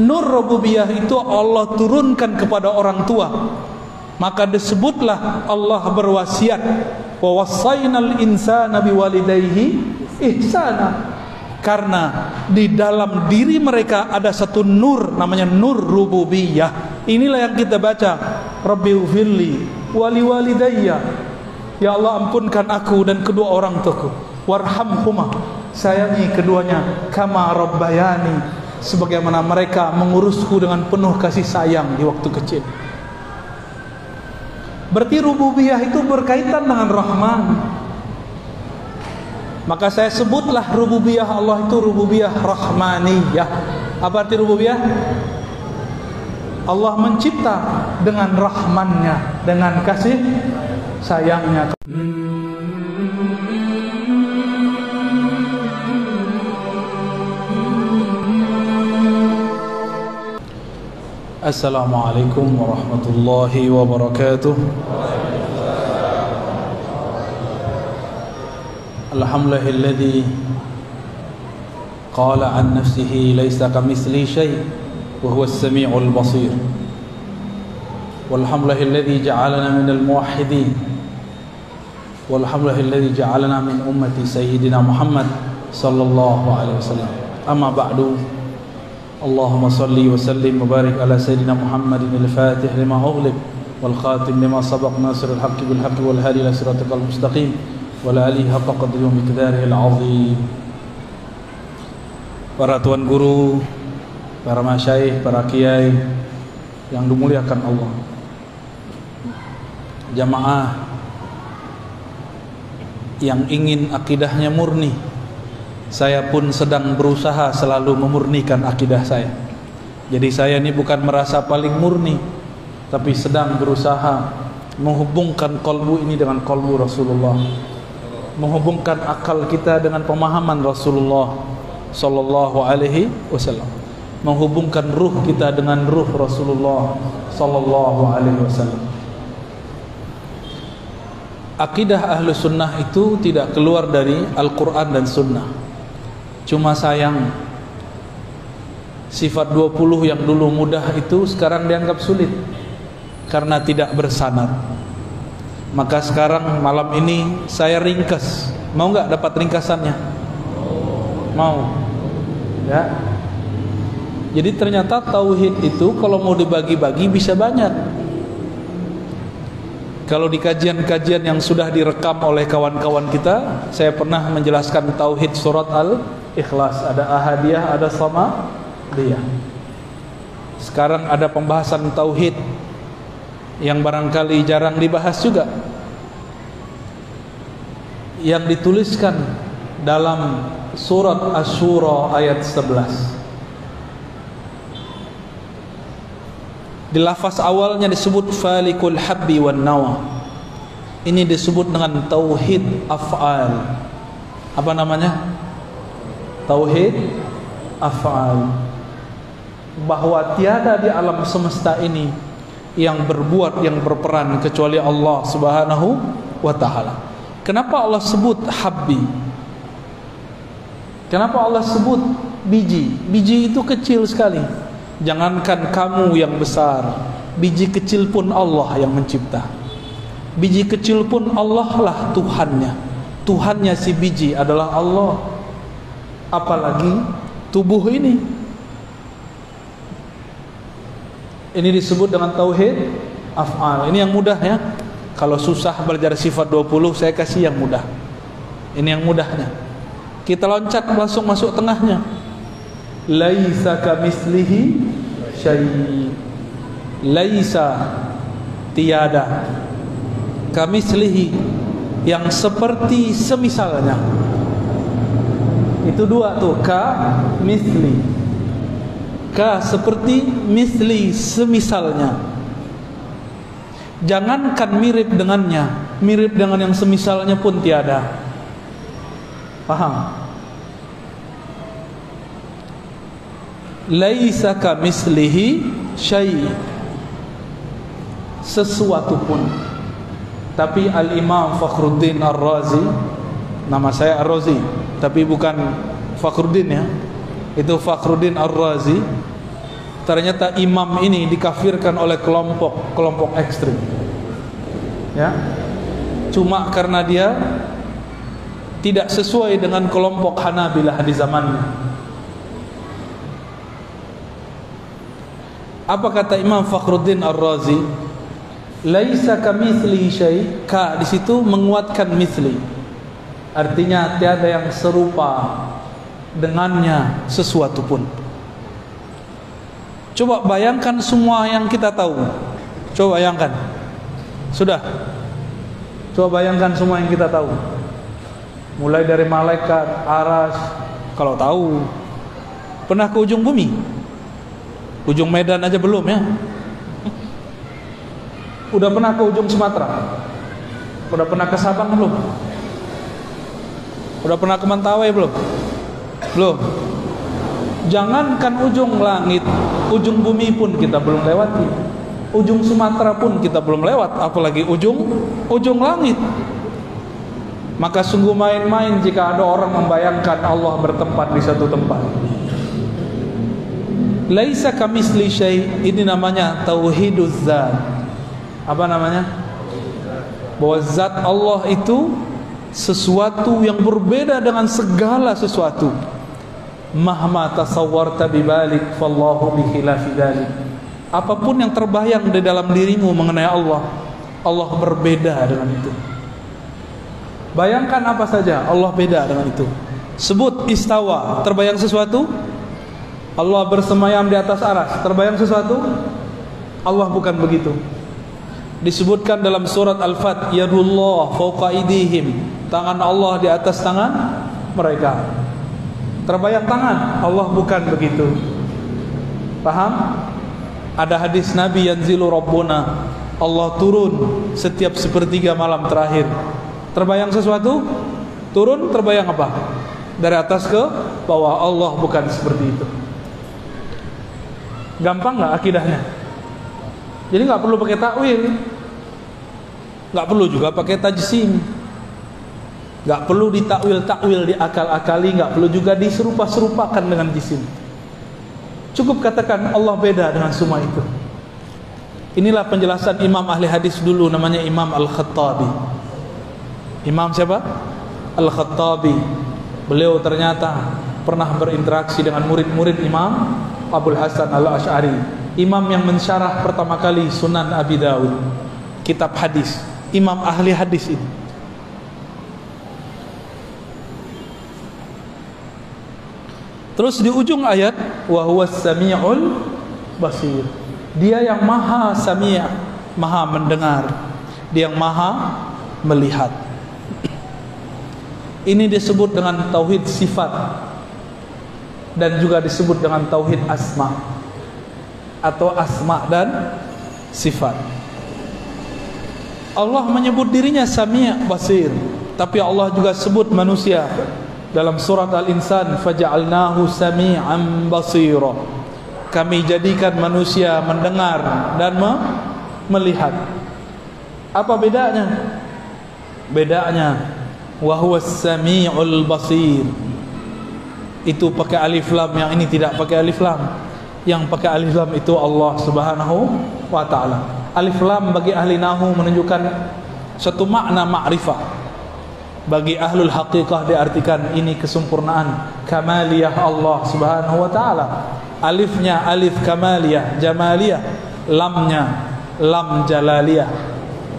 Nur rububiyah itu Allah turunkan kepada orang tua. Maka disebutlah Allah berwasiat, wa wassaynal insana biwalidayhi ihsana. Karena di dalam diri mereka ada satu nur, namanya nur rububiyah. Inilah yang kita baca, Rabbighfirli wali walidayya. Ya Allah, ampunkan aku dan kedua orang tuaku. Warhamhuma, sayangi keduanya. Kama rabbayani, sebagaimana mereka mengurusku dengan penuh kasih sayang di waktu kecil. Berarti rububiyah itu berkaitan dengan Rahman. Maka saya sebutlah rububiyah Allah itu rububiyah rahmaniyah. Apa arti rububiyah? Allah mencipta dengan rahmannya, dengan kasih sayangnya. Assalamualaikum warahmatullahi wabarakatuh. Alhamdulillahilladzi qala an nafsihi laysa kamitslihi syai' wa huwas samiul basir. Walhamdulillahilladzi ja'alana minal muwahhidin. Walhamdulillahilladzi ja'alana min ummati sayyidina Muhammad sallallahu alaihi wasallam. Amma ba'du. Allahumma salli wa sallim wa barik ala sayyidina Muhammadin al-fatih lima ughliq wal khatim lima sabaq nasirul haqqi bil haqqi wal hadi ila siratal mustaqim. Wala alihi haqqa qadrihi wa miqdarihi al-'azim. Para tuan guru, para masyayikh, para kiai yang dimuliakan Allah, jamaah yang ingin akidahnya murni, saya pun sedang berusaha selalu memurnikan akidah saya. Jadi saya ini bukan merasa paling murni, tapi sedang berusaha menghubungkan kalbu ini dengan kalbu Rasulullah, menghubungkan akal kita dengan pemahaman Rasulullah sallallahu alaihi wasallam, menghubungkan ruh kita dengan ruh Rasulullah sallallahu alaihi wasallam. Akidah ahlu sunnah itu tidak keluar dari Al-Quran dan sunnah. Cuma sayang, sifat 20 yang dulu mudah itu sekarang dianggap sulit karena tidak bersanad. Maka sekarang malam ini saya ringkas. Mau nggak dapat ringkasannya? Mau? Ya. Jadi ternyata tauhid itu kalau mau dibagi-bagi bisa banyak. Kalau di kajian-kajian yang sudah direkam oleh kawan-kawan kita, saya pernah menjelaskan tauhid surat Al-Ikhlas. Ada ahadiyah, ada samadiyah. Sekarang ada pembahasan tauhid yang barangkali jarang dibahas juga, yang dituliskan dalam surat Asy-Syura ayat 11. Di lafaz awalnya disebut falikul habbi wan nawa. Ini disebut dengan tauhid af'al. Apa namanya? Tauhid af'al. Bahwa tiada di alam semesta ini yang berbuat, yang berperan kecuali Allah Subhanahu wa ta'ala. Kenapa Allah sebut habbi? Kenapa Allah sebut biji? Biji itu kecil sekali. Jangankan kamu yang besar, biji kecil pun Allah yang mencipta. Biji kecil pun Allah lah Tuhannya. Tuhannya si biji adalah Allah. Apalagi tubuh ini. Ini disebut dengan tauhid af'al. Ini yang mudah ya. Kalau susah belajar sifat 20, saya kasih yang mudah. Ini yang mudahnya. Kita loncat langsung masuk tengahnya. Laisa kamitslihi syai'. Laisa, tiada. Kamitslihi, yang seperti semisalnya. Itu dua tuh, ka misli. Ka seperti, misli semisalnya. Jangankan mirip dengannya, mirip dengan yang semisalnya pun tiada. Paham? Laisa kamitslihi syai', sesuatu pun. Tapi Al-Imam Fakhruddin Ar-Razi, nama saya Ar-Razi tapi bukan Fakhruddin ya, itu Fakhruddin Ar-Razi, ternyata imam ini dikafirkan oleh kelompok ekstrim. Ya, cuma karena dia tidak sesuai dengan kelompok Hanabilah di zamannya. Apa kata Imam Fakhruddin Ar-Razi? Laisa kamitslihi syai'. Ka di situ menguatkan mitsli. Artinya tiada yang serupa dengannya sesuatu pun. Coba bayangkan semua yang kita tahu. Coba bayangkan. Sudah. Coba bayangkan semua yang kita tahu. Mulai dari malaikat, aras, kalau tahu. Pernah ke ujung bumi? Ujung Medan aja belum ya. Udah pernah ke ujung Sumatera? Udah pernah ke Sabang belum? Udah pernah ke Mentawai belum? Belum. Jangankan ujung langit, ujung bumi pun kita belum lewati. Ujung Sumatera pun kita belum lewat, apalagi ujung langit. Maka sungguh main-main jika ada orang membayangkan Allah bertempat di satu tempat. Laisa kamitsli syai', ini namanya tauhiduz zat. Apa namanya? Bahwa zat Allah itu sesuatu yang berbeda dengan segala sesuatu. Mahma tasawwarta bibalik fallahu bikhilafi dzalik. Apapun yang terbayang di dalam dirimu mengenai Allah, Allah berbeda dengan itu. Bayangkan apa saja, Allah beda dengan itu. Sebut istawa, terbayang sesuatu? Allah bersemayam di atas aras, terbayang sesuatu? Allah bukan begitu. Disebutkan dalam surat Al-Fat, yadullah fawqa aydihim, tangan Allah di atas tangan mereka. Terbayang tangan? Allah bukan begitu. Paham? Ada hadis Nabi, yanzilu rabbuna, Allah turun setiap sepertiga malam terakhir. Terbayang sesuatu? Turun, terbayang apa? Dari atas ke bawah. Allah bukan seperti itu. Gampang nggak akidahnya? Jadi nggak perlu pakai takwil, nggak perlu juga pakai tajsim, nggak perlu ditakwil diakal-akali, nggak perlu juga diserupa-serupakan dengan jisim. Cukup katakan Allah beda dengan semua itu. Inilah penjelasan imam ahli hadis dulu, namanya Imam Al-Khattabi. Imam siapa? Al-Khattabi. Beliau ternyata pernah berinteraksi dengan murid-murid Imam Abul Hasan Al-Asy'ari, imam yang mensyarah pertama kali Sunan Abi Dawud, kitab hadis. Imam ahli hadis ini. Terus di ujung ayat, wa huwas sami'ul basir. Dia yang maha sami', maha mendengar. Dia yang maha melihat. Ini disebut dengan tauhid sifat dan juga disebut dengan tauhid asma atau asma dan sifat. Allah menyebut dirinya Sami' Basir, tapi Allah juga sebut manusia dalam surat Al-Insan, faja'alnahu sami'an basira. Kami jadikan manusia mendengar dan melihat. Apa bedanya? Bedanya wa huwas sami'ul basir. Itu pakai alif lam, yang ini tidak pakai alif lam. Yang pakai alif lam itu Allah Subhanahu wa taala. Alif lam bagi ahli nahu menunjukkan satu makna ma'rifah. Bagi ahlul haqiqah diartikan ini kesempurnaan, kamaliyah Allah Subhanahu wa taala. Alifnya alif kamaliyah, jamaliyah, lamnya lam jalaliyah,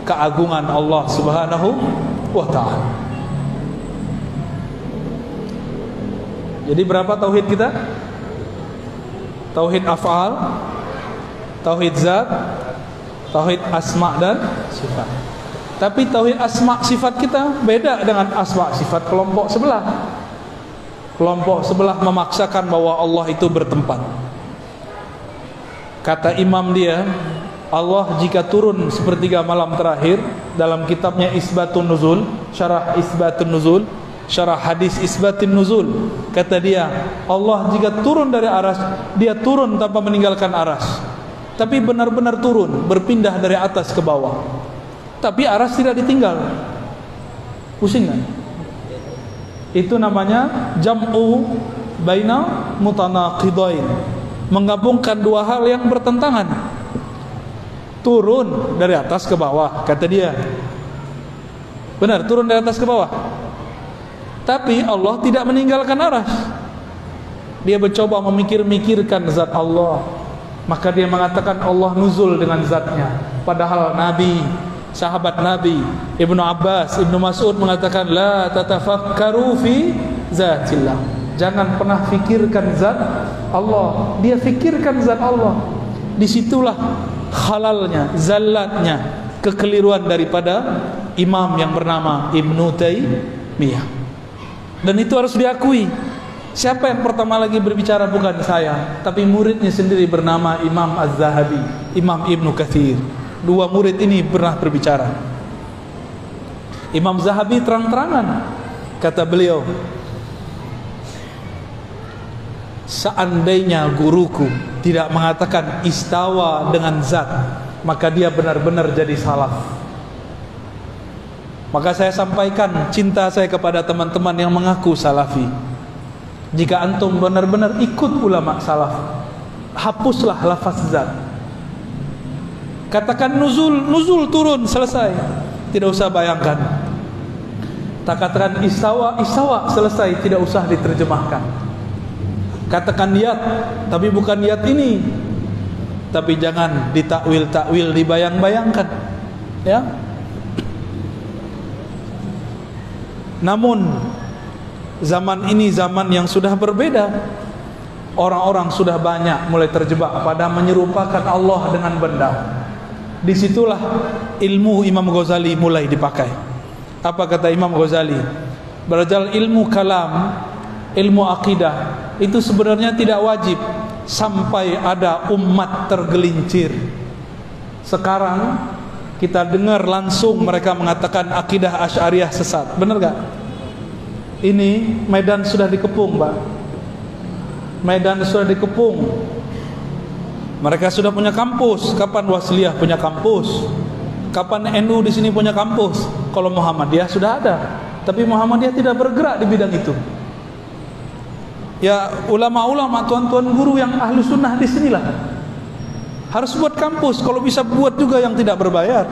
keagungan Allah Subhanahu wa taala. Jadi berapa tauhid kita? Tauhid af'al, tauhid zat, tauhid asma dan sifat. Tapi tauhid asma sifat kita beda dengan asma sifat kelompok sebelah. Kelompok sebelah memaksakan bahwa Allah itu bertempat. Kata imam dia, Allah jika turun sepertiga malam terakhir, dalam kitabnya Isbatun Nuzul, syarah Isbatun Nuzul, syarah hadis Isbatin Nuzul, kata dia, Allah jika turun dari aras, dia turun tanpa meninggalkan aras, tapi benar-benar turun, berpindah dari atas ke bawah, tapi aras tidak ditinggal. Pusing kan? Itu namanya jam'u baina mutanaqidain, menggabungkan dua hal yang bertentangan. Turun dari atas ke bawah, kata dia. Benar, turun dari atas ke bawah. Tapi Allah tidak meninggalkan Arsy. Dia mencoba memikir-mikirkan zat Allah. Maka dia mengatakan Allah nuzul dengan zatnya. Padahal Nabi, sahabat Nabi Ibnu Abbas, Ibnu Mas'ud mengatakan la tatafakkaru fi zatillah. Jangan pernah fikirkan zat Allah. Dia fikirkan zat Allah. Disitulah halalnya, zallatnya, kekeliruan daripada imam yang bernama Ibnu Taimiyah. Dan itu harus diakui. Siapa yang pertama lagi berbicara bukan saya, tapi muridnya sendiri bernama Imam Az-Zahabi, Imam Ibnu Katsir. Dua murid ini pernah berbicara. Imam Zahabi terang-terangan, kata beliau, seandainya guruku tidak mengatakan istawa dengan zat, maka dia benar-benar jadi salaf. Maka saya sampaikan cinta saya kepada teman-teman yang mengaku salafi. Jika antum benar-benar ikut ulama salaf, hapuslah lafaz zat. Katakan nuzul turun, selesai. Tidak usah bayangkan. Tak katakan istawa, selesai, tidak usah diterjemahkan. Katakan niat, tapi bukan niat ini. Tapi jangan ditakwil, dibayang-bayangkan. Ya. Namun zaman ini zaman yang sudah berbeda. Orang-orang sudah banyak mulai terjebak pada menyerupakan Allah dengan benda. Disitulah ilmu Imam Ghazali mulai dipakai. Apa kata Imam Ghazali? Belajar ilmu kalam, ilmu akidah itu sebenarnya tidak wajib sampai ada umat tergelincir. Sekarang kita dengar langsung mereka mengatakan akidah Asy'ariyah sesat. Benar gak? Ini Medan sudah dikepung, Pak. Medan sudah dikepung. Mereka sudah punya kampus. Kapan Wasliyah punya kampus? Kapan NU di sini punya kampus? Kalau Muhammadiyah sudah ada, tapi Muhammadiyah tidak bergerak di bidang itu. Ya, ulama-ulama, tuan-tuan guru yang ahlu sunnah di sinilah harus buat kampus. Kalau bisa buat juga yang tidak berbayar.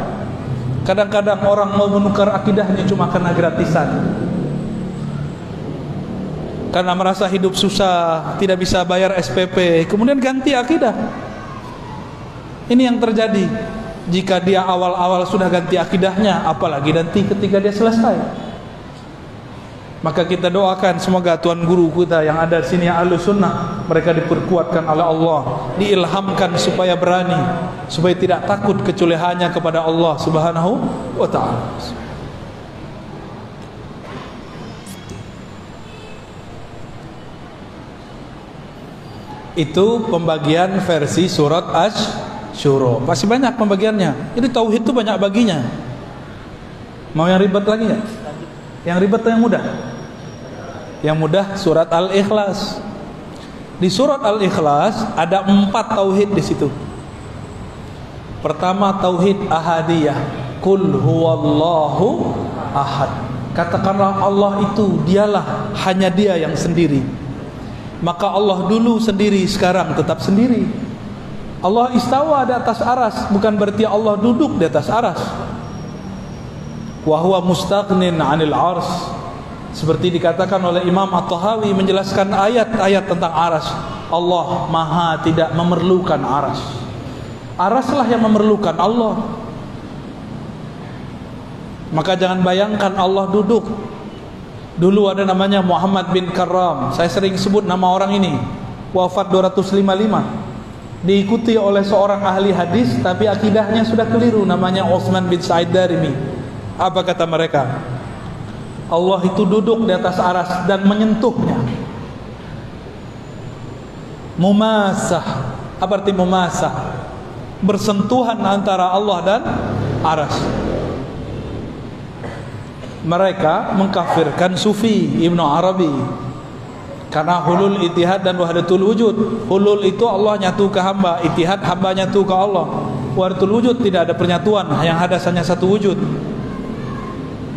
Kadang-kadang orang mau menukar akidahnya cuma karena gratisan, karena merasa hidup susah, tidak bisa bayar SPP, kemudian ganti akidah. Ini yang terjadi. Jika dia awal-awal sudah ganti akidahnya, apalagi nanti ketika dia selesai. Maka kita doakan semoga tuan guru kita yang ada di sini Ahlus Sunnah, mereka diperkuatkan oleh Allah, diilhamkan supaya berani, supaya tidak takut kecuali hanya kepada Allah Subhanahu wa ta'ala. Itu pembagian versi surat Asy-Syura. Masih banyak pembagiannya. Ini tauhid itu banyak baginya. Mau yang ribet lagi ya? Yang ribet atau yang mudah? Yang mudah surat Al-Ikhlas. Di surat Al-Ikhlas ada 4 tauhid di situ. Pertama tauhid ahadiyah. Qul huwallahu ahad. Katakanlah Allah itu dialah, hanya Dia yang sendiri. Maka Allah dulu sendiri, sekarang tetap sendiri. Allah istawa di atas aras, bukan berarti Allah duduk di atas aras. Wa huwa mustaghnin 'anil 'arsy. Seperti dikatakan oleh Imam At-Tahawi menjelaskan ayat-ayat tentang aras. Allah maha tidak memerlukan aras. Araslah yang memerlukan Allah. Maka jangan bayangkan Allah duduk. Dulu ada namanya Muhammad bin Karram. Saya sering sebut nama orang ini. Wafat 255. Diikuti oleh seorang ahli hadis, tapi akidahnya sudah keliru. Namanya Utsman bin Sa'id Darimi. Apa kata mereka? Allah itu duduk di atas aras dan menyentuhnya. Mumasah. Apa arti mumasah? Bersentuhan antara Allah dan aras. Mereka mengkafirkan Sufi Ibnu Arabi karena hulul ittihad dan wahdatul wujud. Hulul itu Allah nyatu ke hamba, ittihad hamba nyatu ke Allah. Wahdatul wujud tidak ada penyatuan, yang ada hanya satu wujud.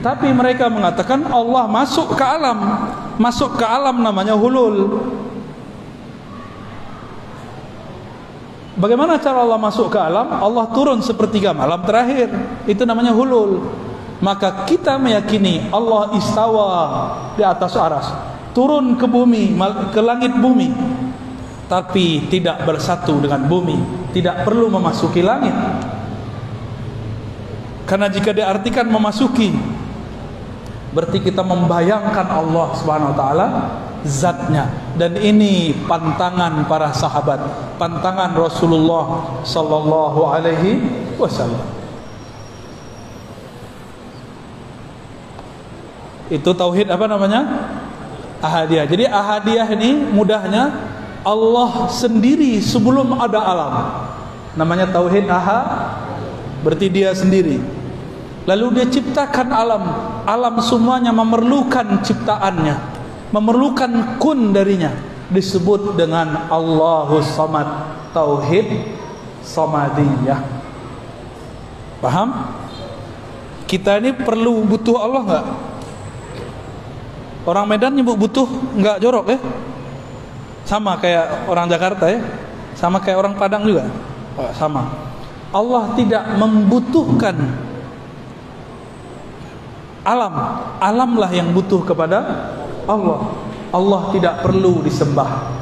Tapi mereka mengatakan Allah masuk ke alam. Masuk ke alam namanya hulul. Bagaimana cara Allah masuk ke alam? Allah turun sepertiga malam terakhir. Itu namanya hulul. Maka kita meyakini Allah istawa di atas aras, turun ke bumi, ke langit bumi, tapi tidak bersatu dengan bumi, tidak perlu memasuki langit. Karena jika diartikan memasuki, berarti kita membayangkan Allah Subhanahu wa taala zatnya. Dan ini pantangan para sahabat, pantangan Rasulullah sallallahu alaihi wasallam. Itu tauhid apa namanya? Ahadiyah. Jadi ahadiyah ini mudahnya Allah sendiri sebelum ada alam. Namanya tauhid ahad, berarti dia sendiri. Lalu dia ciptakan alam. Alam semuanya memerlukan ciptaannya, memerlukan kun darinya. Disebut dengan Allahus Samad, tauhid samadiyah. Paham? Kita ini perlu butuh Allah enggak? Orang Medan nyebut butuh enggak jorok ya? Sama kayak orang Jakarta ya? Sama kayak orang Padang juga? Oh, sama. Allah tidak membutuhkan alam. Alamlah yang butuh kepada Allah. Allah tidak perlu disembah.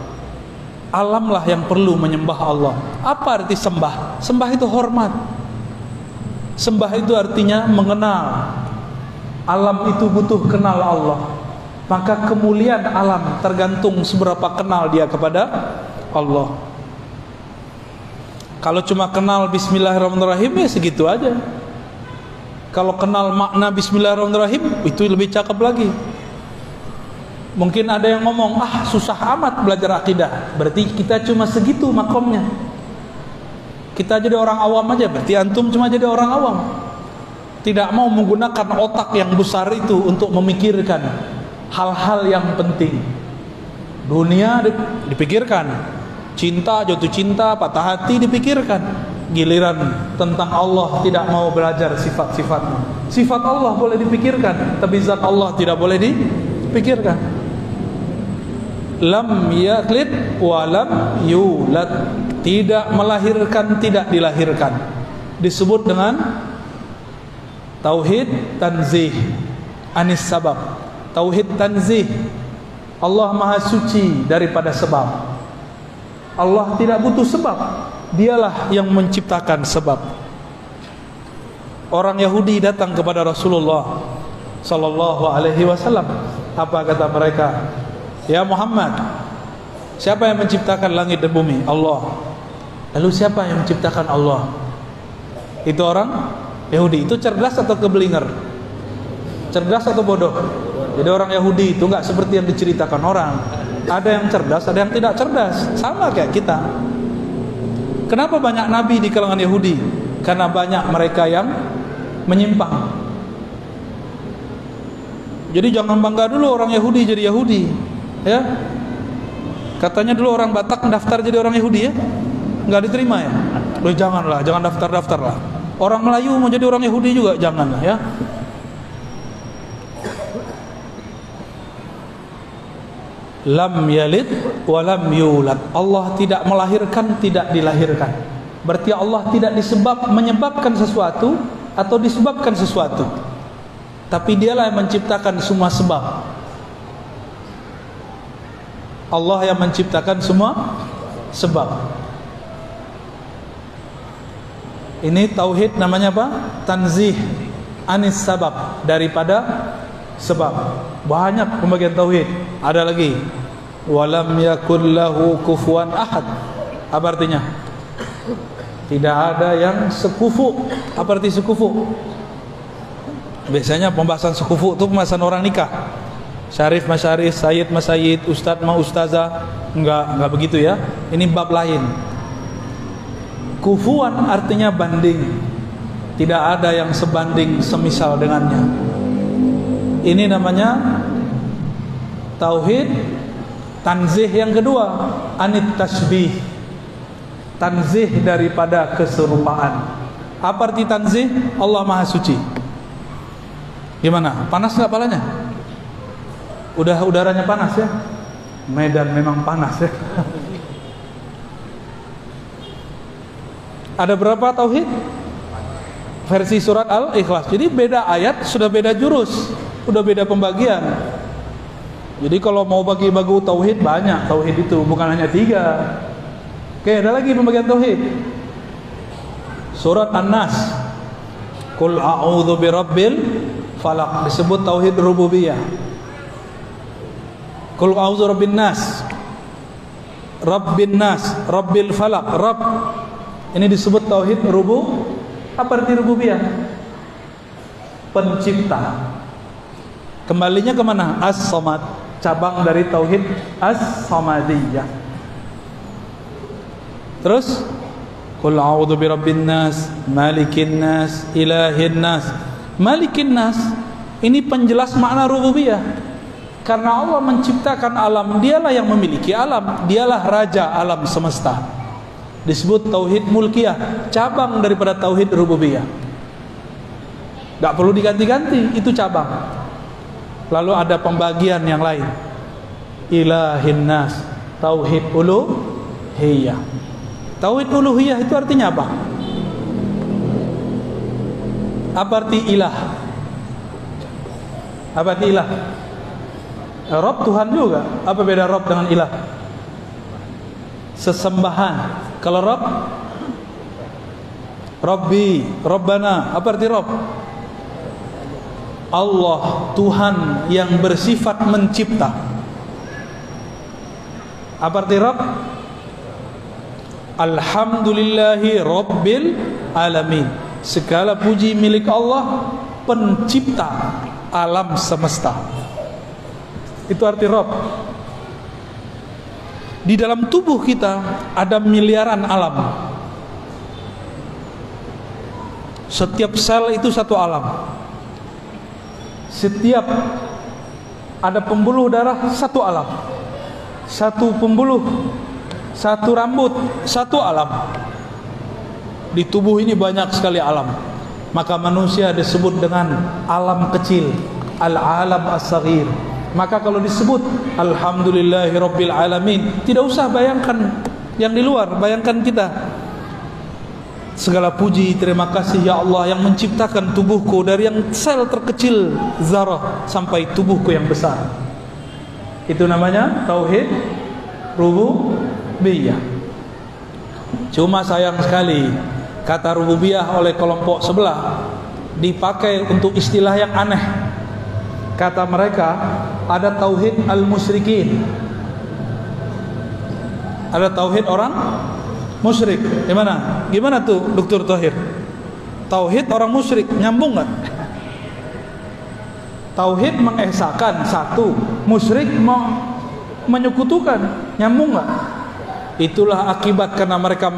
Alamlah yang perlu menyembah Allah. Apa arti sembah? Sembah itu hormat. Sembah itu artinya mengenal. Alam itu butuh kenal Allah. Maka kemuliaan alam tergantung seberapa kenal dia kepada Allah. Kalau cuma kenal Bismillahirrahmanirrahim ya segitu aja. Kalau kenal makna Bismillahirrahmanirrahim itu lebih cakep lagi. Mungkin ada yang ngomong, susah amat belajar akidah. Berarti kita cuma segitu makomnya. Kita jadi orang awam aja, berarti antum cuma jadi orang awam. Tidak mau menggunakan otak yang besar itu untuk memikirkan hal-hal yang penting. Dunia dipikirkan, cinta, jatuh cinta, patah hati dipikirkan. Giliran tentang Allah tidak mau belajar sifat-sifatnya. Sifat Allah boleh dipikirkan, tapi zat Allah tidak boleh dipikirkan. Lam yalid wa lam yulad, tidak melahirkan, tidak dilahirkan. Disebut dengan tauhid tanzih anis sabab. Tauhid tanzih, Allah maha suci daripada sebab. Allah tidak butuh sebab, dialah yang menciptakan sebab. Orang Yahudi datang kepada Rasulullah sallallahu alaihi wasallam. Apa kata mereka? Ya Muhammad, siapa yang menciptakan langit dan bumi? Allah. Lalu siapa yang menciptakan Allah? Itu orang Yahudi. Itu cerdas atau kebelinger? Cerdas atau bodoh? Jadi orang Yahudi itu enggak seperti yang diceritakan orang. Ada yang cerdas, ada yang tidak cerdas. Sama kayak kita. Kenapa banyak nabi di kalangan Yahudi? Karena banyak mereka yang menyimpang. Jadi jangan bangga dulu orang Yahudi jadi Yahudi, ya. Katanya dulu orang Batak daftar jadi orang Yahudi ya, nggak diterima ya. Loh janganlah, jangan daftar lah. Orang Melayu mau jadi orang Yahudi juga janganlah ya. Lam yalid wa lam yulad. Allah tidak melahirkan, tidak dilahirkan. Berarti Allah tidak menyebabkan sesuatu atau disebabkan sesuatu. Tapi dialah yang menciptakan semua sebab. Allah yang menciptakan semua sebab. Ini tauhid namanya apa? Tanzih anis sabab, daripada sebab. Banyak pembagian tauhid. Ada lagi, walam yakul lahu kufuwan ahad. Apa artinya? Tidak ada yang sekufu. Apa arti sekufu? Biasanya pembahasan sekufu itu pembahasan orang nikah. Syarif mas syarif, sayyid mas sayyid, ustadz mas ustazah. Enggak begitu ya. Ini bab lain. Kufuwan artinya banding. Tidak ada yang sebanding semisal dengannya. Ini namanya tauhid tanzih yang kedua, anit tasbih. Tanzih daripada keserupaan. Apa arti tanzih? Allah maha suci. Gimana? Panas nggak palanya? Udah udaranya panas ya? Medan memang panas ya. Ada berapa tauhid? Versi surat Al-Ikhlas. Jadi beda ayat, sudah beda jurus, sudah beda pembagian. Jadi kalau mau bagi-bagi tauhid banyak, tauhid itu bukan hanya 3. Oke, ada lagi pembagian tauhid. Surat An-Nas. Qul a'udzu birabbil falaq, disebut tauhid rububiyah. Qul a'udzu birabbin nas. Rabbin nas, rabbil falaq, rabb. Ini disebut tauhid apa arti rububiyah? Pencipta. Kembalinya kemana? As-Samad, cabang dari tauhid As-Samadiyah. Terus Qul a'udzu birabbin nas, malikin nas, ilahin nas. Malikin nas ini penjelas makna rububiyah. Karena Allah menciptakan alam, dialah yang memiliki alam, dialah raja alam semesta. Disebut tauhid mulkiyah, cabang daripada tauhid rububiyah. Gak perlu diganti-ganti, itu cabang. Lalu ada pembagian yang lain. Ilahin nas, tauhid uluhiyah. Tauhid uluhiyah itu artinya apa? Apa arti ilah? Apa arti ilah? Rob Tuhan juga. Apa beda Rob dengan ilah? Sesembahan. Kalau Rob, Rabbi, Rabbana. Apa arti Rob? Allah, Tuhan yang bersifat mencipta. Apa arti Rob? Alhamdulillahi Rabbil Alamin. Segala puji milik Allah, pencipta alam semesta. Itu arti Rob. Di dalam tubuh kita ada miliaran alam. Setiap sel itu satu alam. Setiap ada pembuluh darah satu alam. Satu pembuluh, satu rambut, satu alam. Di tubuh ini banyak sekali alam. Maka manusia disebut dengan alam kecil, al-alam as-saghir. Maka kalau disebut Alhamdulillahi Rabbil Alamin, tidak usah bayangkan yang di luar, bayangkan kita. Segala puji, terima kasih ya Allah yang menciptakan tubuhku dari yang sel terkecil zarah sampai tubuhku yang besar. Itu namanya tauhid rububiyah. Cuma sayang sekali kata rububiyah oleh kelompok sebelah dipakai untuk istilah yang aneh. Kata mereka ada tauhid al-musyrikin, ada tauhid orang musyrik. Gimana tuh Dr. Thohir? Tauhid orang musyrik nyambung nggak? Tauhid mengesahkan satu, musyrik menyekutukan, nyambung nggak? Itulah akibat karena mereka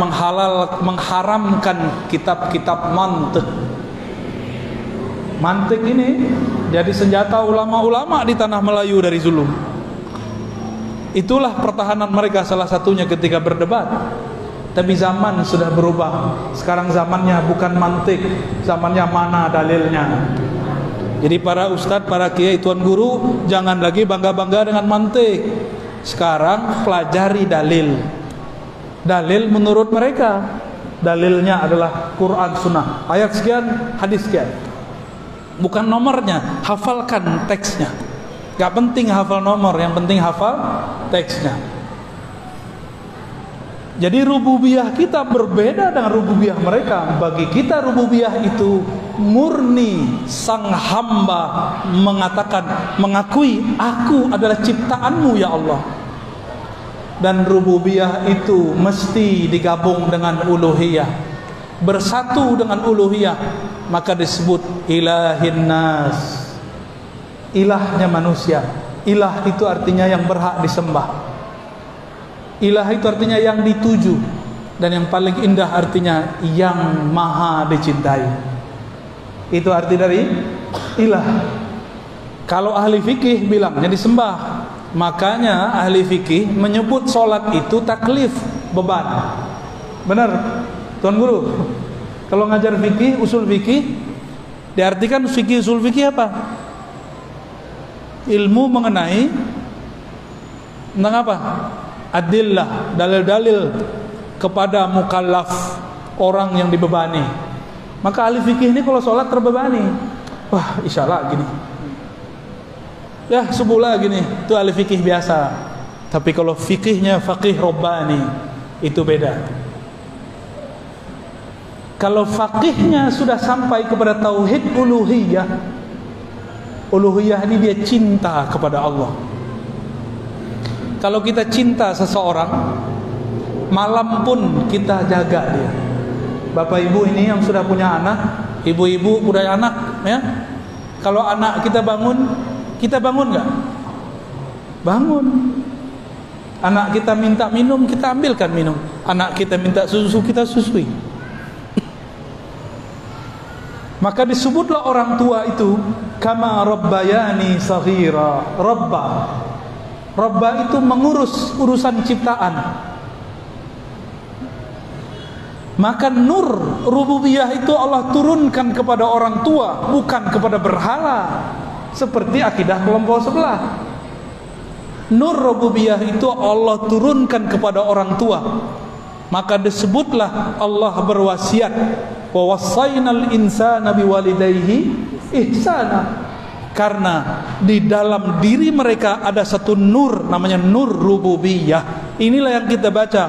mengharamkan kitab-kitab mantik. Mantik ini jadi senjata ulama-ulama di tanah Melayu dari zulum. Itulah pertahanan mereka salah satunya ketika berdebat. Tapi zaman sudah berubah. Sekarang zamannya bukan mantik, zamannya mana dalilnya. Jadi para ustadz, para kiai, tuan guru, jangan lagi bangga-bangga dengan mantik. Sekarang pelajari dalil. Dalil menurut mereka, dalilnya adalah Quran Sunnah. Ayat sekian, hadis sekian. Bukan nomornya, hafalkan teksnya. Gak penting hafal nomor, yang penting hafal teksnya. Jadi rububiyah kita berbeda dengan rububiyah mereka. Bagi kita rububiyah itu murni sang hamba mengakui aku adalah ciptaanmu ya Allah. Dan rububiyah itu mesti digabung dengan uluhiyah, bersatu dengan uluhiyah, maka disebut ilahin nas, ilahnya manusia. Ilah itu artinya yang berhak disembah. Ilah itu artinya yang dituju. Dan yang paling indah artinya yang maha dicintai. Itu arti dari ilah. Kalau ahli fikih bilangnya disembah. Makanya ahli fikih menyebut sholat itu taklif, beban. Benar Tuan Guru? Kalau ngajar fikih, usul fikih, diartikan fikih usul fikih apa? Ilmu mengenai tentang apa? Adillah, dalil-dalil kepada mukallaf, orang yang dibebani. Maka ahli fikih ini kalau sholat terbebani, wah isya lagi nih, ya subuh lagi nih, itu ahli fikih biasa. Tapi kalau fikihnya faqih Rabbani, itu beda. Kalau faqihnya sudah sampai kepada tauhid uluhiyah, uluhiyah ini dia cinta kepada Allah. Kalau kita cinta seseorang, malam pun kita jaga dia. Bapak ibu ini yang sudah punya anak, ibu-ibu punya anak, ya. Kalau anak kita bangun nggak? Bangun. Anak kita minta minum, kita ambilkan minum. Anak kita minta susu, kita susui. Maka disebutlah orang tua itu kama rabbayani saghira. Rabba itu mengurus urusan ciptaan. Maka nur rububiyah itu Allah turunkan kepada orang tua, bukan kepada berhala, seperti akidah kelompok sebelah. Nur rububiyah itu Allah turunkan kepada orang tua. Maka disebutlah Allah berwasiat, wa wassaynal insana biwalidayhi ihsana. Karena di dalam diri mereka ada satu nur, namanya nur rububiyah. Inilah yang kita baca,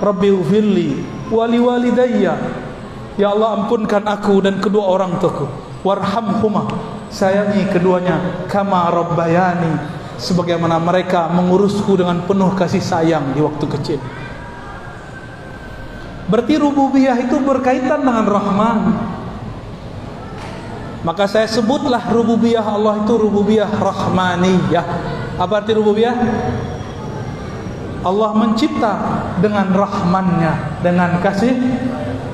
Rabbighfirli wali walidayya, ya Allah ampunkan aku dan kedua orang tuaku, warhamhuma, sayangi keduanya, kama rabbayani, sebagaimana mereka mengurusku dengan penuh kasih sayang di waktu kecil. Berarti rububiyah itu berkaitan dengan Rahman. Maka saya sebutlah rububiyah Allah itu rububiyah rahmaniyah. Apa arti rububiyah? Allah mencipta dengan rahmannya, dengan kasih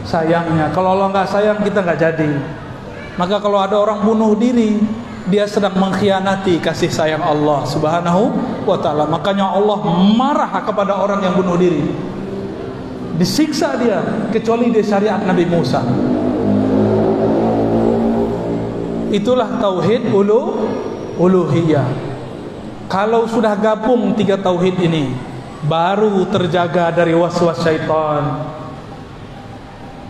sayangnya. Kalau Allah nggak sayang, kita nggak jadi. Maka kalau ada orang bunuh diri, dia sedang mengkhianati kasih sayang Allah subhanahu wa ta'ala. Makanya Allah marah kepada orang yang bunuh diri, disiksa dia, kecuali di syariat Nabi Musa. Itulah tauhid uluhiyah. Kalau sudah gabung tiga tauhid ini, baru terjaga dari waswas syaitan.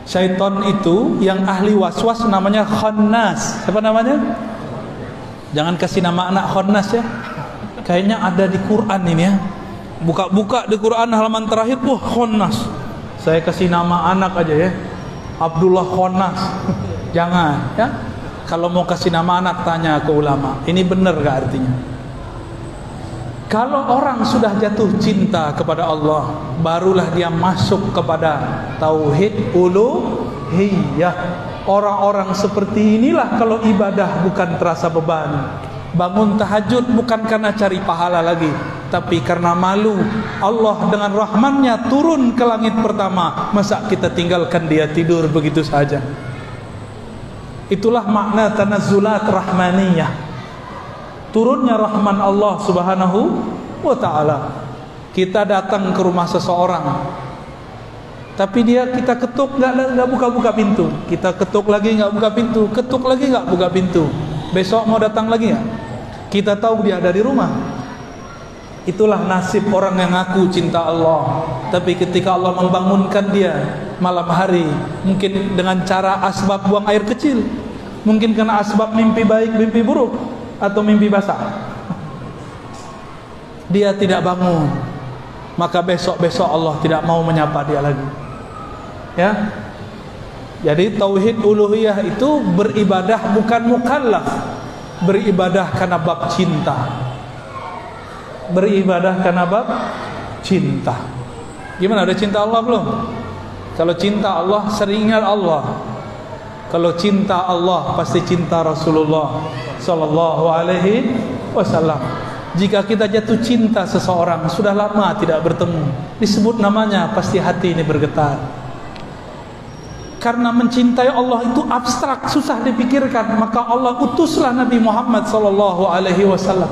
Syaitan itu yang ahli waswas namanya khannas. Siapa namanya? Jangan kasih nama anak khannas ya. Kayaknya ada di Quran ini ya. Buka-buka di Quran halaman terakhir, wah khannas. Saya kasih nama anak aja ya, Abdullah Khannas. Jangan ya. Kalau mau kasih nama anak, tanya ke ulama, ini benar gak artinya? Kalau orang sudah jatuh cinta kepada Allah, barulah dia masuk kepada tauhid uluhiyah. Orang-orang seperti inilah kalau ibadah bukan terasa beban. Bangun tahajud bukan karena cari pahala lagi, tapi karena malu. Allah dengan rahmannya turun ke langit pertama, masa kita tinggalkan dia tidur begitu saja? Itulah makna tanazzulat rahmaniyah, turunnya rahman Allah subhanahu wa ta'ala. Kita datang ke rumah seseorang, tapi kita ketuk nggak buka-buka pintu, kita ketuk lagi nggak buka pintu, ketuk lagi nggak buka pintu. Besok mau datang lagi nggak? Kita tahu dia ada di rumah. Itulah nasib orang yang ngaku cinta Allah, tapi ketika Allah membangunkan dia malam hari, mungkin dengan cara asbab buang air kecil, mungkin karena asbab mimpi baik, mimpi buruk, atau mimpi basah, dia tidak bangun. Maka besok-besok Allah tidak mau menyapa dia lagi. Ya. Jadi tauhid uluhiyah itu beribadah bukan mukallaf, beribadah karena bab cinta. Beribadah karena bab cinta. Gimana, ada cinta Allah belum? Kalau cinta Allah, sering ingat Allah. Kalau cinta Allah, pasti cinta Rasulullah sallallahu alaihi wasallam. Jika kita jatuh cinta seseorang, sudah lama tidak bertemu, disebut namanya, pasti hati ini bergetar. Karena mencintai Allah itu abstrak, susah dipikirkan. Maka Allah utuslah Nabi Muhammad sallallahu alaihi wasallam.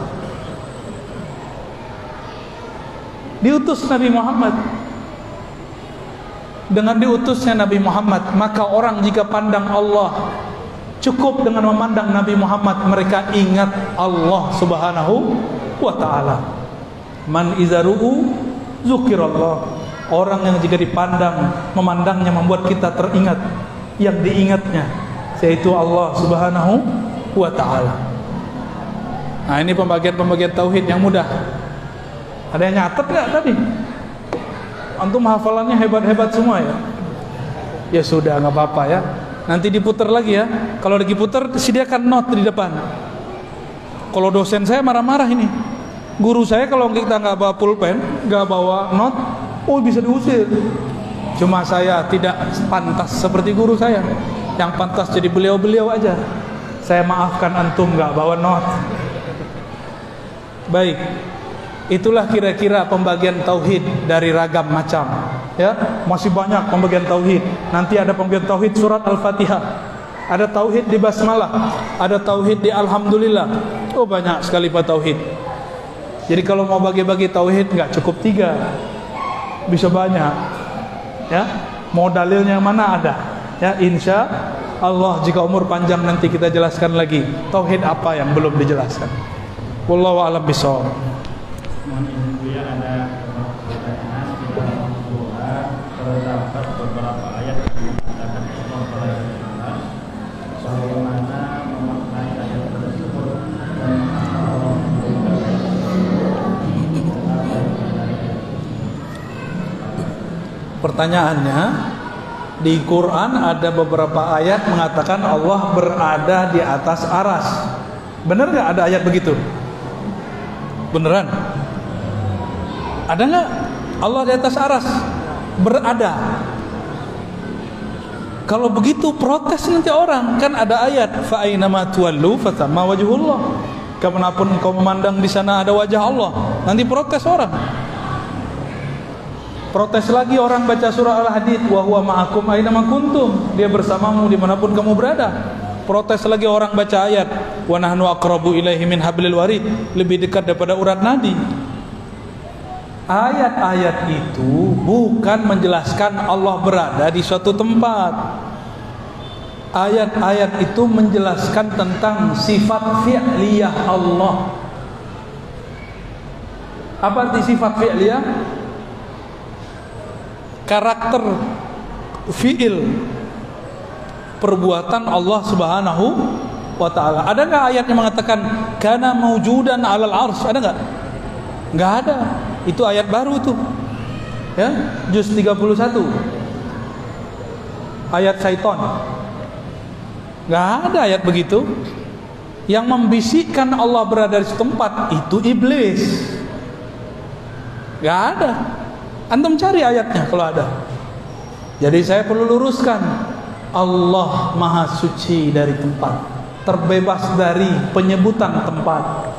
Diutus Nabi Muhammad. Dengan diutusnya Nabi Muhammad, maka orang jika pandang Allah, cukup dengan memandang Nabi Muhammad, mereka ingat Allah subhanahu wa ta'ala. Man izaru'u zukirallah, Orang yang jika dipandang, memandangnya membuat kita teringat yang diingatnya, yaitu Allah Subhanahu wa ta'ala. Nah, ini pembagian tauhid yang mudah. Ada yang nyatet gak tadi? Antum hafalannya hebat-hebat semua ya? Ya sudah, nggak apa-apa ya. Nanti diputar lagi ya. Kalau lagi putar, sediakan note di depan. Kalau dosen saya marah-marah ini. Guru saya kalau kita nggak bawa pulpen, nggak bawa note, oh bisa diusir. Cuma saya tidak pantas seperti guru saya. Yang pantas jadi beliau-beliau aja. Saya maafkan antum nggak bawa note. Baik. Itulah kira-kira pembagian tauhid dari ragam macam. Ya, masih banyak pembagian tauhid. Nanti ada pembagian tauhid surat Al-Fatihah. Ada tauhid di basmalah, ada tauhid di alhamdulillah. Oh, banyak sekali pak tauhid. Jadi kalau mau bagi-bagi tauhid nggak cukup 3, bisa banyak. Ya, mau dalilnya mana ada. Ya, insya Allah jika umur panjang nanti kita jelaskan lagi tauhid apa yang belum dijelaskan. Wallahu a'lam bishawab. Mohon izin Bu ya, ada pertanyaan di dalam surah terdapat beberapa ayat yang mengatakan Allah berfirman, bagaimana memaknai ayat tersebut dan Allah Pertanyaannya, di Quran ada beberapa ayat mengatakan Allah berada di atas aras. Benar nggak ada ayat begitu? Beneran? Ada nggak Allah di atas aras berada? Kalau begitu protes nanti orang, kan ada ayat fa aina ma tuwallu fathamma wajhullah. Kemanapun kau memandang di sana ada wajah Allah. Nanti protes orang. Protes lagi orang baca surah Al-Hadid, wa huwa ma'akum aina ma kuntum. Dia bersamamu dimanapun kamu berada. Protes lagi orang baca ayat, wa nahnu aqrabu ilaihi min hablil warid, lebih dekat daripada urat nadi. Ayat-ayat itu bukan menjelaskan Allah berada di suatu tempat. Ayat-ayat itu menjelaskan tentang sifat fi'liyah Allah. Apa arti sifat fi'liyah? Karakter fi'il, perbuatan Allah Subhanahu wa ta'ala. Ada nggak ayat yang mengatakan kana maujudan 'alal arsy? Ada nggak? Nggak ada. Itu ayat baru tuh. Ya, juz 31. Ayat syaitan. Nggak ada ayat begitu. Yang membisikkan Allah berada di tempat itu iblis. Nggak ada. Antum cari ayatnya kalau ada. Jadi saya perlu luruskan, Allah maha suci dari tempat, terbebas dari penyebutan tempat.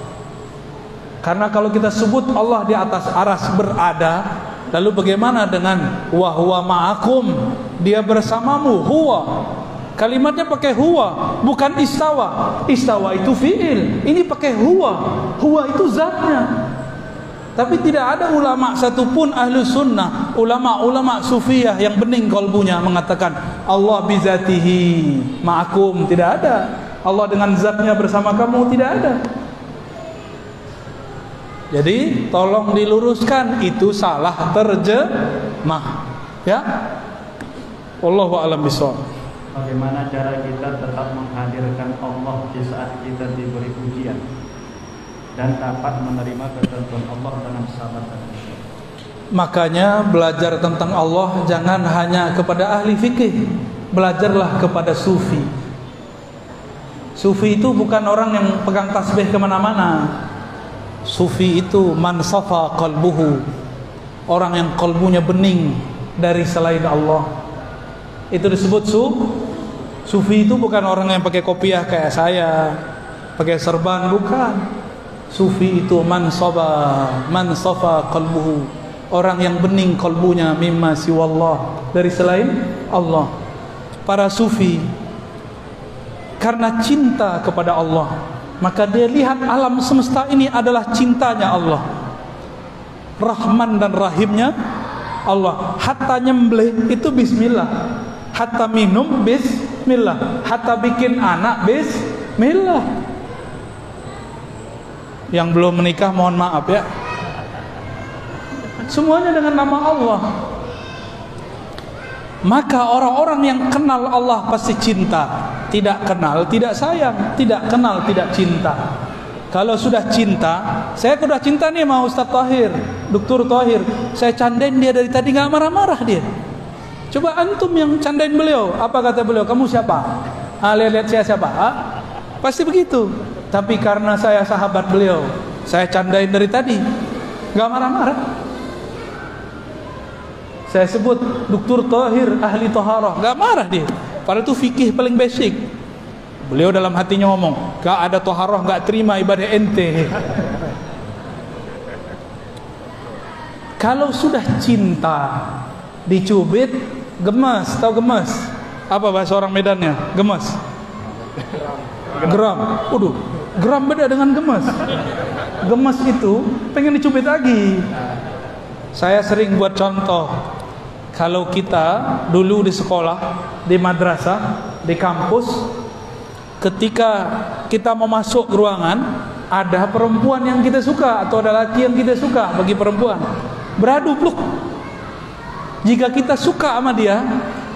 Karena kalau kita sebut Allah di atas aras berada, lalu bagaimana dengan wa huwa ma'akum, dia bersamamu, huwa. Kalimatnya pakai huwa, bukan istawa. Istawa itu fi'il, ini pakai huwa. Huwa itu zatnya. Tapi tidak ada ulama satupun ahlu sunnah, ulama-ulama sufiyah yang bening kolbunya mengatakan Allah bizatihi ma'akum. Tidak ada. Allah dengan zatnya bersama kamu, tidak ada. Jadi tolong diluruskan, itu salah terjemah. Ya. Wallahu a'lam bishawab. Bagaimana cara kita tetap menghadirkan Allah di saat kita diberi ujian dan dapat menerima ketentuan Allah dengan sabar dan ikhlas? Makanya belajar tentang Allah jangan hanya kepada ahli fikih, belajarlah kepada sufi. Sufi itu bukan orang yang pegang tasbih kemana-mana. Sufi itu man safa qalbuhu, orang yang kalbunya bening dari selain Allah. Itu disebut sufi. Itu bukan orang yang pakai kopiah kayak saya, pakai serban, bukan. Sufi itu man safa qalbuhu, orang yang bening kalbunya mimma siwallah, dari selain Allah. Para sufi karena cinta kepada Allah, maka dia lihat alam semesta ini adalah cintanya Allah, Rahman dan Rahimnya Allah. Hatta nyembelih itu bismillah, hatta minum bismillah, hatta bikin anak bismillah. Yang belum menikah mohon maaf ya, semuanya dengan nama Allah. Maka orang-orang yang kenal Allah pasti cinta, tidak kenal tidak sayang, tidak kenal tidak cinta. Kalau sudah cinta, saya sudah cinta nih sama Ustaz Tahir, Dr. Tahir, saya candain dia dari tadi nggak marah-marah dia. Coba antum yang candain beliau, apa kata beliau? Kamu siapa? Lihat saya siapa? Pasti begitu. Tapi karena saya sahabat beliau, saya candain dari tadi, nggak marah-marah. Saya sebut Dr. Tahir ahli taharah, nggak marah dia. Padahal itu fikih paling basic. Beliau dalam hatinya ngomong, gak ada taharah, gak terima ibadah ente. Kalau sudah cinta, dicubit, gemes. Tahu gemes? Apa bahasa orang Medannya? Gemes. Geram. Waduh, geram beda dengan gemes. Gemes itu pengen dicubit lagi. Saya sering buat contoh. Kalau kita dulu di sekolah, di madrasah, di kampus, ketika kita mau masuk ke ruangan, ada perempuan yang kita suka atau ada laki yang kita suka. Bagi perempuan, beradu peluk. Jika kita suka sama dia,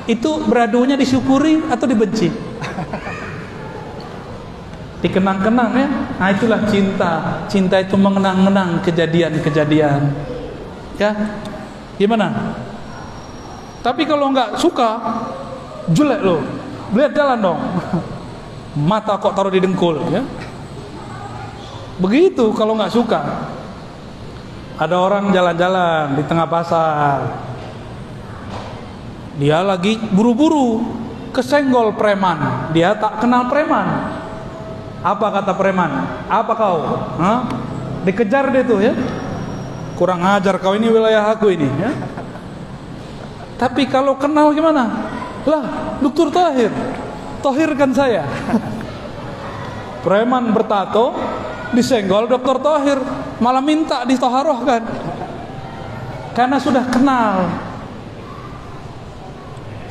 itu beradunya disyukuri atau dibenci? Dikenang-kenang ya. Nah, itulah cinta. Cinta itu mengenang-kenang kejadian-kejadian. Ya, gimana? Tapi kalau nggak suka, jelek loh. Lihat jalan dong. Mata kok taruh di dengkul, ya. Begitu kalau nggak suka. Ada orang jalan-jalan di tengah pasar, dia lagi buru-buru, kesenggol preman. Dia tak kenal preman. Apa kata preman? Apa kau? Hah? Dikejar dia tuh, ya. Kurang ajar kau, ini wilayah aku ini, ya. Tapi kalau kenal gimana? Lah, Dr. Tahir, tahirkan saya. Preman bertato disenggol Dr. Tahir, malah minta ditaharohkan. Karena sudah kenal.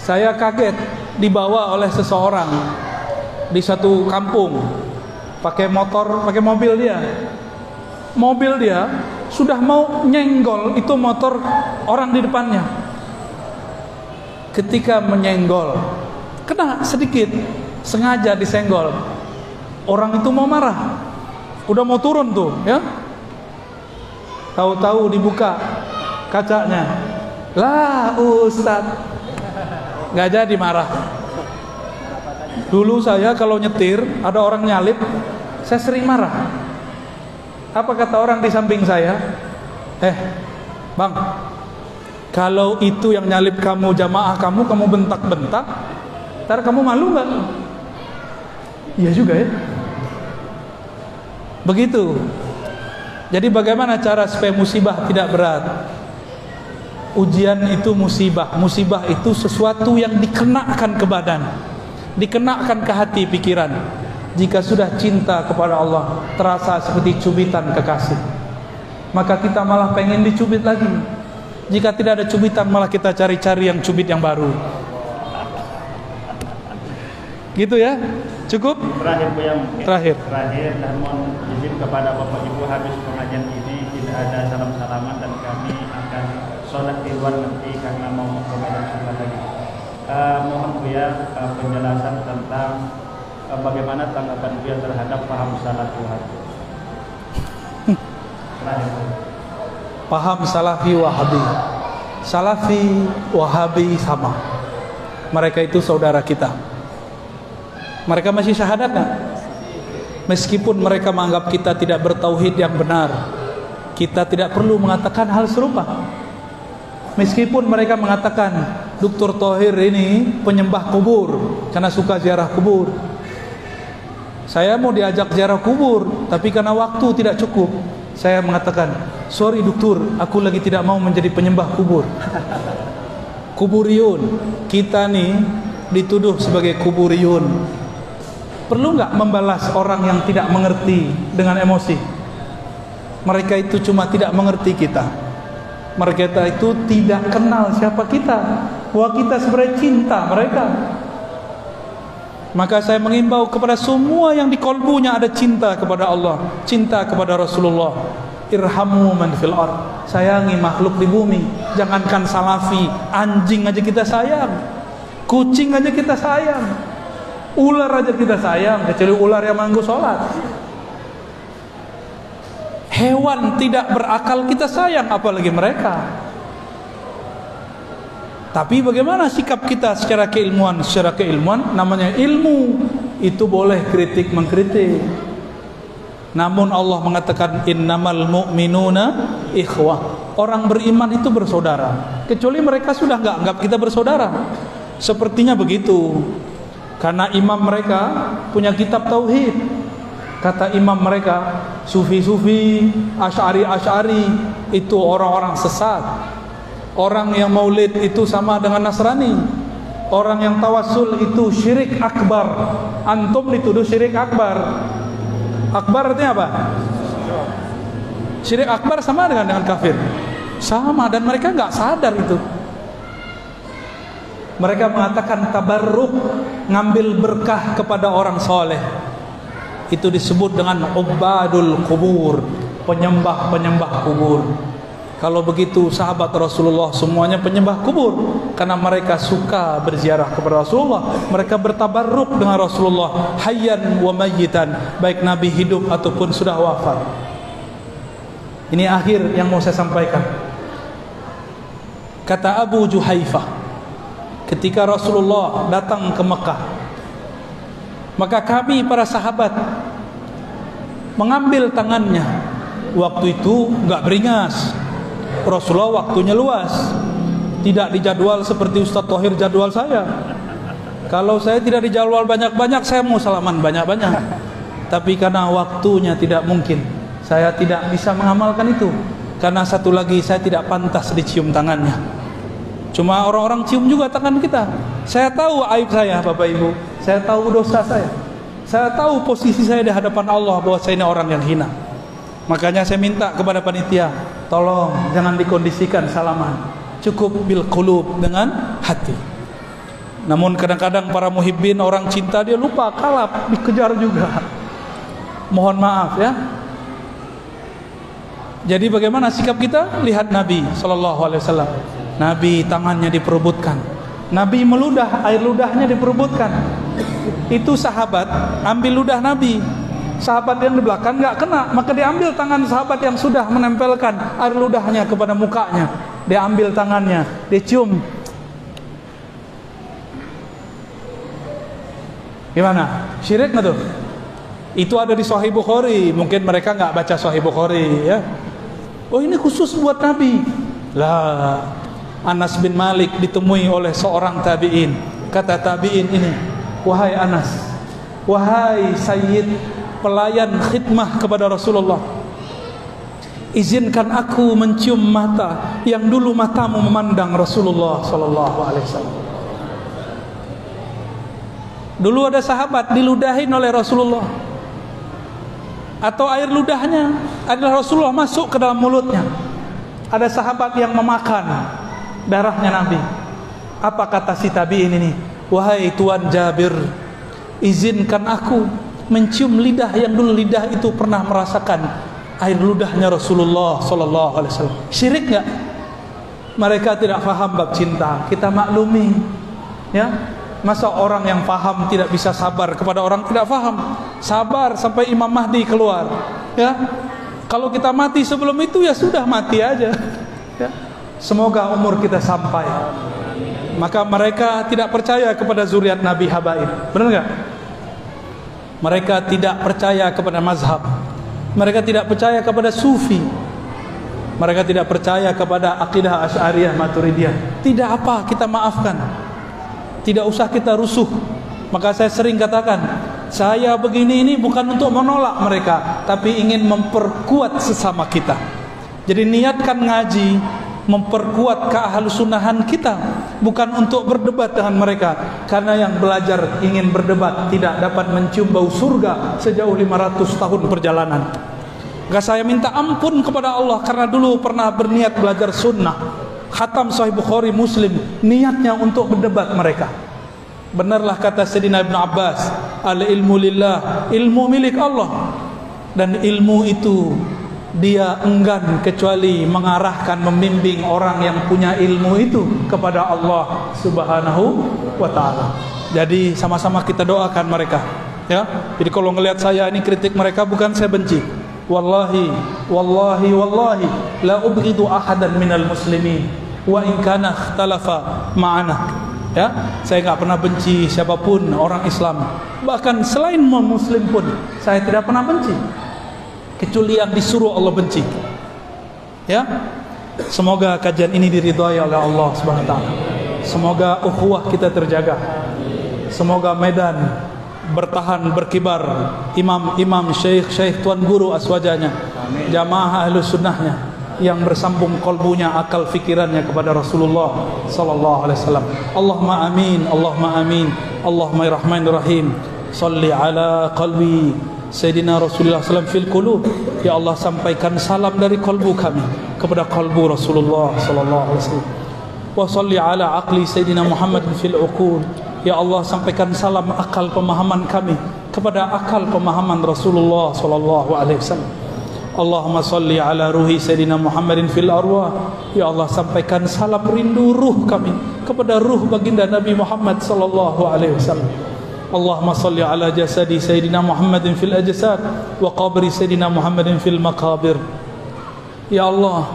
Saya kaget dibawa oleh seseorang di satu kampung, pakai motor, pakai mobil dia. Mobil dia sudah mau nyenggol itu motor orang di depannya. Ketika menyenggol, kena sedikit, sengaja disenggol. Orang itu mau marah, udah mau turun tuh, ya. Tahu-tahu dibuka kacanya, lah Ustadz, nggak jadi marah. Dulu saya kalau nyetir, ada orang nyalip, saya sering marah. Apa kata orang di samping saya? Bang, kalau itu yang nyalip kamu, jamaah kamu bentak-bentak, ntar kamu malu nggak? Iya juga ya. Begitu. Jadi bagaimana cara supaya musibah tidak berat? Ujian itu musibah. Musibah itu sesuatu yang dikenakan ke badan, dikenakan ke hati, pikiran. Jika sudah cinta kepada Allah, terasa seperti cubitan kekasih, maka kita malah pengen dicubit lagi. Jika tidak ada cubitan, malah kita cari-cari yang cubit yang baru. Gitu ya. Cukup? Terakhir Bu, yang terakhir dan mohon izin kepada Bapak Ibu, habis pengajian ini tidak ada salam-salaman dan kami akan sholat di luar nanti karena mau ke Medan Sumatera lagi. Mohon Bu ya penjelasan tentang bagaimana tanggapan Bu terhadap paham salafi wahabi. Terakhir Bu. Paham salafi wahabi. Salafi wahabi sama. Mereka itu saudara kita. Mereka masih syahadat kan? Meskipun mereka menganggap kita tidak bertauhid yang benar, kita tidak perlu mengatakan hal serupa. Meskipun mereka mengatakan Dr. Tahir ini penyembah kubur karena suka ziarah kubur. Saya mau diajak ziarah kubur, tapi karena waktu tidak cukup, saya mengatakan, sorry dokter, aku lagi tidak mau menjadi penyembah kubur. Kuburiyun, kita nih dituduh sebagai kuburiyun. Perlu nggak membalas orang yang tidak mengerti dengan emosi? Mereka itu cuma tidak mengerti kita. Mereka itu tidak kenal siapa kita. Bahwa kita sebenarnya cinta mereka. Maka saya mengimbau kepada semua yang di kolbunya ada cinta kepada Allah, cinta kepada Rasulullah, irhamu man fil ard, sayangi makhluk di bumi. Jangankan salafi, anjing aja kita sayang, kucing aja kita sayang, ular aja kita sayang, kecuali ular yang manggu sholat. Hewan tidak berakal kita sayang, apalagi mereka. Tapi bagaimana sikap kita secara keilmuan? Secara keilmuan, namanya ilmu, itu boleh kritik mengkritik. Namun Allah mengatakan innamal mu'minuna ikhwah. Orang beriman itu bersaudara, kecuali mereka sudah nggak anggap kita bersaudara. Sepertinya begitu. Karena imam mereka punya kitab tauhid. Kata imam mereka, sufi-sufi, asy'ari itu orang-orang sesat. Orang yang maulid itu sama dengan Nasrani. Orang yang tawassul itu syirik akbar. Antum dituduh syirik akbar. Akbar artinya apa? Syirik akbar sama dengan kafir. Sama, dan mereka nggak sadar itu. Mereka mengatakan tabarruk, ngambil berkah kepada orang soleh. Itu disebut dengan ubadul kubur, penyembah-penyembah kubur. Kalau begitu sahabat Rasulullah semuanya penyembah kubur, karena mereka suka berziarah kepada Rasulullah. Mereka bertabarruk dengan Rasulullah hayyan wa mayyitan, baik Nabi hidup ataupun sudah wafat. Ini akhir yang mau saya sampaikan. Kata Abu Juhaifah, ketika Rasulullah datang ke Mekah, maka kami para sahabat mengambil tangannya. Waktu itu enggak beringas, Rasulullah waktunya luas, tidak dijadwal seperti Ustadz Thohir jadwal saya. Kalau saya tidak dijadwal banyak-banyak, saya mau salaman banyak-banyak. Tapi karena waktunya tidak mungkin, saya tidak bisa mengamalkan itu. Karena satu lagi, saya tidak pantas dicium tangannya. Cuma orang-orang cium juga tangan kita. Saya tahu aib saya, Bapak Ibu. Saya tahu dosa saya. Saya tahu posisi saya di hadapan Allah, bahwa saya ini orang yang hina. Makanya saya minta kepada panitia, tolong jangan dikondisikan salaman, cukup bil qulub, dengan hati. Namun kadang-kadang para muhibbin, orang cinta, dia lupa, kalap, dikejar juga. Mohon maaf ya. Jadi bagaimana sikap kita? Lihat Nabi SAW. Nabi tangannya diperebutkan, Nabi meludah, air ludahnya diperebutkan. Itu sahabat ambil ludah Nabi, sahabat yang di belakang nggak kena, maka diambil tangan sahabat yang sudah menempelkan air ludahnya kepada mukanya, diambil tangannya, dicium. Gimana? Syirik nggak tuh? Itu ada di Sahih Bukhari. Mungkin mereka nggak baca Sahih Bukhari ya. Oh, ini khusus buat Nabi. Lah, Anas bin Malik ditemui oleh seorang tabi'in. Kata tabi'in ini, wahai Anas, wahai Sayyid, pelayan khidmah kepada Rasulullah, izinkan aku mencium mata yang dulu matamu memandang Rasulullah sallallahu alaihi wasallam. Dulu ada sahabat diludahin oleh Rasulullah, atau air ludahnya adalah Rasulullah masuk ke dalam mulutnya. Ada sahabat yang memakan darahnya Nabi. Apa kata si tabi'in ini? Wahai Tuan Jabir, izinkan aku mencium lidah yang dulu lidah itu pernah merasakan air ludahnya Rasulullah sallallahu alaihi wasallam. Syirik enggak? Mereka tidak faham bab cinta. Kita maklumi. Ya. Masa orang yang faham tidak bisa sabar kepada orang tidak faham? Sabar sampai Imam Mahdi keluar. Ya. Kalau kita mati sebelum itu ya sudah mati aja. Ya. Semoga umur kita sampai. Maka mereka tidak percaya kepada zuriat Nabi Habaib. Benar enggak? Mereka tidak percaya kepada mazhab. Mereka tidak percaya kepada sufi. Mereka tidak percaya kepada akidah Asy'ariyah Maturidiyah. Tidak apa, kita maafkan. Tidak usah kita rusuh. Maka saya sering katakan, saya begini ini bukan untuk menolak mereka, tapi ingin memperkuat sesama kita. Jadi niatkan ngaji, memperkuat keahlusunnahan kita, bukan untuk berdebat dengan mereka. Karena yang belajar ingin berdebat tidak dapat mencium bau surga sejauh 500 tahun perjalanan. Maka saya minta ampun kepada Allah, karena dulu pernah berniat belajar sunnah, khatam Sahih Bukhari Muslim, niatnya untuk berdebat mereka. Benarlah kata Sayyidina Ibn Abbas, al ilmu lillah, ilmu milik Allah. Dan ilmu itu dia enggan kecuali mengarahkan, membimbing orang yang punya ilmu itu kepada Allah Subhanahu wa taala. Jadi sama-sama kita doakan mereka, ya. Jadi kalau ngelihat saya ini kritik mereka, bukan saya benci. Wallahi la ubghidu ahadan minal muslimin wa in kana ikhtalafa ma'ana. Ya, saya enggak pernah benci siapapun orang Islam. Bahkan selain muslim pun saya tidak pernah benci, kecuali yang disuruh Allah benci. Ya. Semoga kajian ini diridhai oleh Allah Subhanahu wa taala. Semoga ukhuwah kita terjaga. Semoga Medan bertahan, berkibar, imam-imam, syekh-syekh, tuan guru aswajanya, jamaah ahlus sunnahnya yang bersambung kolbunya, akal fikirannya kepada Rasulullah sallallahu alaihi wasallam. Allahumma amin, Allahumma amin, Allahumma ya rahmanir rahim. Salli ala qalbi Sayyidina Rasulullah sallam fil qulub. Ya Allah, sampaikan salam dari kolbu kami kepada kolbu Rasulullah sallallahu alaihi wasallam. Wa salli ala aqli Sayyidina Muhammad fil uqul. Ya Allah, sampaikan salam akal pemahaman kami kepada akal pemahaman Rasulullah sallallahu alaihi wasallam. Allahumma salli ala ruhi Sayyidina Muhammadin fil arwah. Ya Allah, sampaikan salam rindu ruh kami kepada ruh baginda Nabi Muhammad sallallahu alaihi wasallam. Allahumma salli ala jasadi Sayyidina Muhammadin fil ajsad wa qabri Sayyidina Muhammadin fil maqabir. Ya Allah,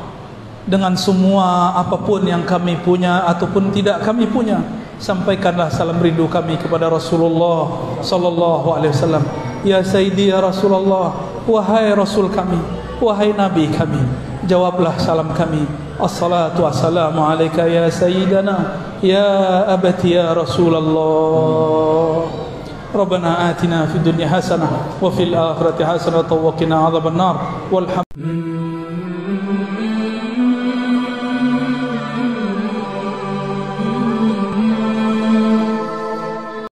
dengan semua apapun yang kami punya ataupun tidak kami punya, sampaikanlah salam rindu kami kepada Rasulullah sallallahu alaihi wasallam. Ya Sayyidi ya Rasulullah, wahai Rasul kami, wahai Nabi kami, jawablah salam kami. Assalatu wassalamu alaika ya Sayyidana ya abati ya Rasulullah. Rabbana atina fid dunya hasanah wa fil akhirati hasanah wa qina adzabannar. Walhamdulillah.